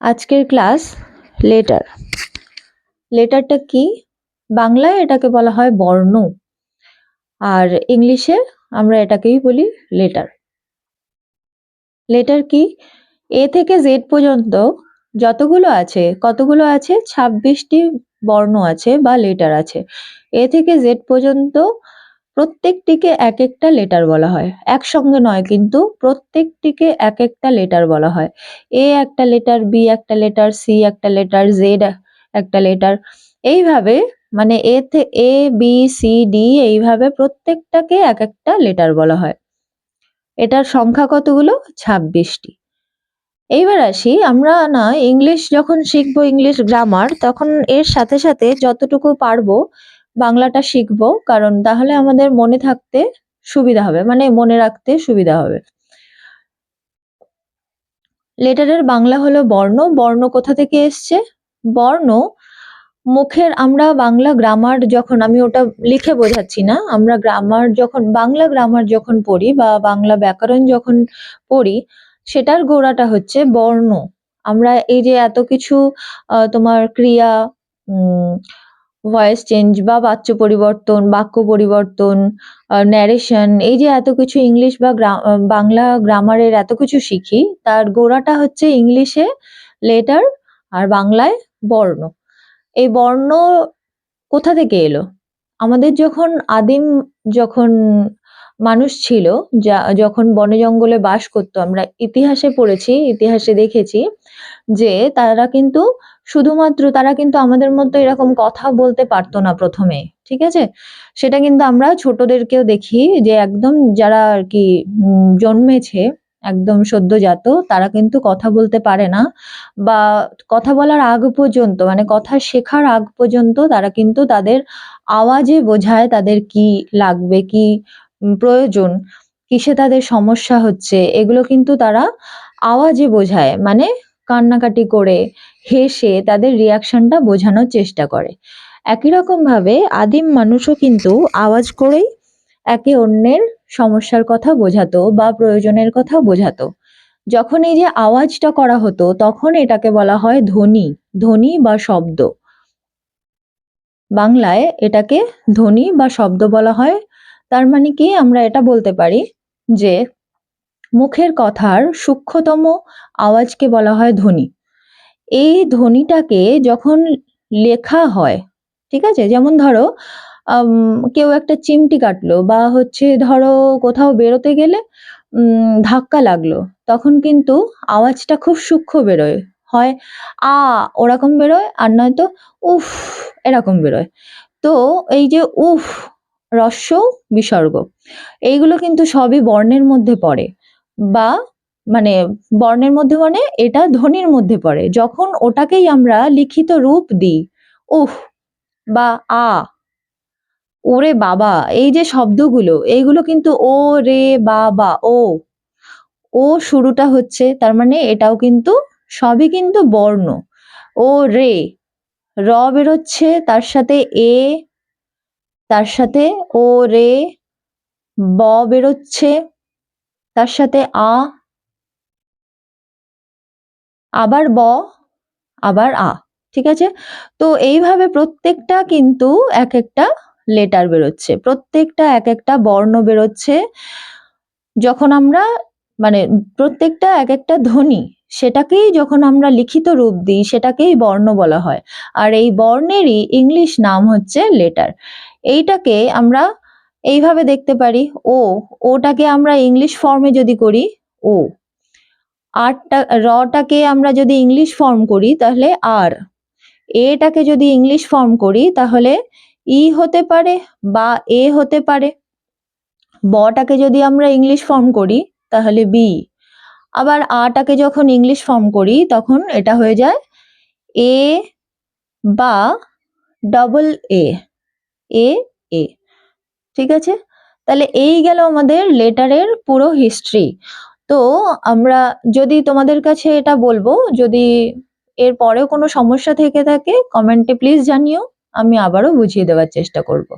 আজকের class letter. লেটারটা কি? বাংলায় এটাকে বলা হয় বর্ণ, আর ইংলিশে আমরা এটাকেই বলি লেটার। লেটার কি? এ থেকে জেড পর্যন্ত যতগুলো আছে, কতগুলো আছে? 26টি বর্ণ আছে বা লেটার আছে। এ থেকে জেড পর্যন্ত প্রত্যেকটিকে এক একটা লেটার বলা হয়, একসঙ্গে নয় কিন্তু প্রত্যেকটিকে এক একটা লেটার বলা হয়। এ একটা লেটার, বি একটা লেটার, সি একটা লেটার, জেড একটা লেটার, এইভাবে মানে এ বি সি ডি এইভাবে প্রত্যেকটাকে এক একটা লেটার বলা হয়। এটার সংখ্যা কতগুলো? 26টি। এইবার আসি, আমরা না ইংলিশ যখন শিখবো, ইংলিশ গ্রামার, তখন এর সাথে সাথে যতটুকু পারবো বাংলাটা শিখবো, কারণ তাহলে আমাদের মনে থাকতে সুবিধা হবে, মানে মনে রাখতে সুবিধা হবে। লেটারের বাংলা হলো বর্ণ। বর্ণ কোথা থেকে এসছে? বর্ণ মুখের, আমরা বাংলা গ্রামার যখন, আমি ওটা লিখে বোঝাচ্ছি না, আমরা গ্রামার যখন, বাংলা গ্রামার যখন পড়ি বা বাংলা ব্যাকরণ যখন পড়ি, সেটার গোড়াটা হচ্ছে বর্ণ। আমরা এই যে এত কিছু তোমার ক্রিয়া, ভয়েস চেঞ্জ বা বাচ্য পরিবর্তন, বাক্য পরিবর্তন, ন্যারেশন, এই যে এত কিছু ইংলিশ বা বাংলা গ্রামারের এত কিছু শিখি, তার গোড়াটা হচ্ছে ইংলিশে লেটার আর বাংলায় বর্ণ। এই বর্ণ কোথা থেকে এলো? আমাদের যখন আদিম, যখন মানুষ ছিল, যখন বনে জঙ্গলে বাস করতো, আমরা ইতিহাসে পড়েছি, ইতিহাসে দেখেছি যে তারা কিন্তু শুধুমাত্র, তারা কিন্তু আমাদের মতো এরকম কথা বলতে পারতো না প্রথমে, ঠিক আছে? সেটা কিন্তু আমরা ছোটদেরকেও দেখি যে একদম যারা আর কি জন্মেছে একদম সদ্যজাত, তারা কিন্তু কথা বলতে পারে না, বা কথা বলার আগ পর্যন্ত, মানে কথা শেখার আগ পর্যন্ত তারা কিন্তু তাদের আওয়াজে বোঝায় তাদের কি লাগবে, কি প্রয়োজন, কিসে তাদের সমস্যা হচ্ছে, এগুলো কিন্তু তারা আওয়াজে বোঝায়, মানে কান্নাকাটি করে, হেসে তাদের রিয়াকশনটা বোঝানোর চেষ্টা করে। একই রকম ভাবে আদিম মানুষও কিন্তু আওয়াজ করেই একে অন্যের সমস্যার কথা বোঝাতো বা প্রয়োজনের কথা বোঝাতো। যখন এই যে আওয়াজটা করা হতো, তখন এটাকে বলা হয় ধ্বনি। ধ্বনি বা শব্দ, বাংলায় এটাকে ধ্বনি বা শব্দ বলা হয়। তার মানে কি, আমরা এটা বলতে পারি যে মুখের কথার সূক্ষ্মতম আওয়াজকে বলা হয় ধ্বনি। এই ধ্বনিটাকে যখন লেখা হয়, ঠিক আছে, যেমন ধরো কেউ একটা চিমটি কাটলো, বা হচ্ছে ধরো কোথাও বেরোতে গেলে ধাক্কা লাগলো, তখন কিন্তু আওয়াজটা খুব সূক্ষ্ম বেরোয়, হয় আ ওরকম বেরোয়, আর নয়তো উফ এরকম বেরোয়। তো এই যে উফ, হ্রস্ব বিসর্গ, এইগুলো কিন্তু সবই বর্ণের মধ্যে পড়ে, বা মানে বর্ণের মধ্যে, মানে এটা ধ্বনির মধ্যে পড়ে। যখন ওটাকেই আমরা লিখিত রূপ দিই, উফ বা আ, ওরে বাবা, এই যে শব্দগুলো, এইগুলো কিন্তু ও রে বাবা, ও শুরুটা হচ্ছে, তার মানে এটাও কিন্তু সবই কিন্তু বর্ণ। ও রে, র বেরোচ্ছে, তার সাথে এ, তার সাথে ও রে, ব বেরোচ্ছে, তার সাথে আ, আবার ব, আবার আ, ঠিক আছে? তো এইভাবে প্রত্যেকটা কিন্তু এক একটা লেটার বেরোচ্ছে, প্রত্যেকটা এক একটা বর্ণ বেরোচ্ছে। যখন আমরা, মানে প্রত্যেকটা এক একটা ধ্বনি, সেটাকেই যখন আমরা লিখিত রূপ দিই, সেটাকেই বর্ণ বলা হয়। আর এই বর্ণেরই ইংলিশ নাম হচ্ছে লেটার। এইটাকে আমরা এইভাবে দেখতে পারি, ওটাকে আমরা ইংলিশ ফর্মে যদি করি ও, রটাকে আমরা যদি ইংলিশ ফর্ম করি তাহলে আর, এটাকে যদি ইংলিশ ফর্ম করি তাহলে ই হতে পারে বা এ হতে পারে, বটাকে যদি আমরা ইংলিশ ফর্ম করি তাহলে বি, আবার আটাকে যখন ইংলিশ ফর্ম করি তখন এটা হয়ে যায় এ বা ডবল এ, এ এ, ঠিক আছে? তাহলে এই গেল আমাদের লেটারের পুরো হিস্ট্রি। তো আমরা, যদি তোমাদের কাছে এটা বলবো, যদি এর পরেও কোনো সমস্যা থেকে থাকে কমেন্টে প্লিজ জানিও, আমি আবারও বুঝিয়ে দেওয়ার চেষ্টা করব।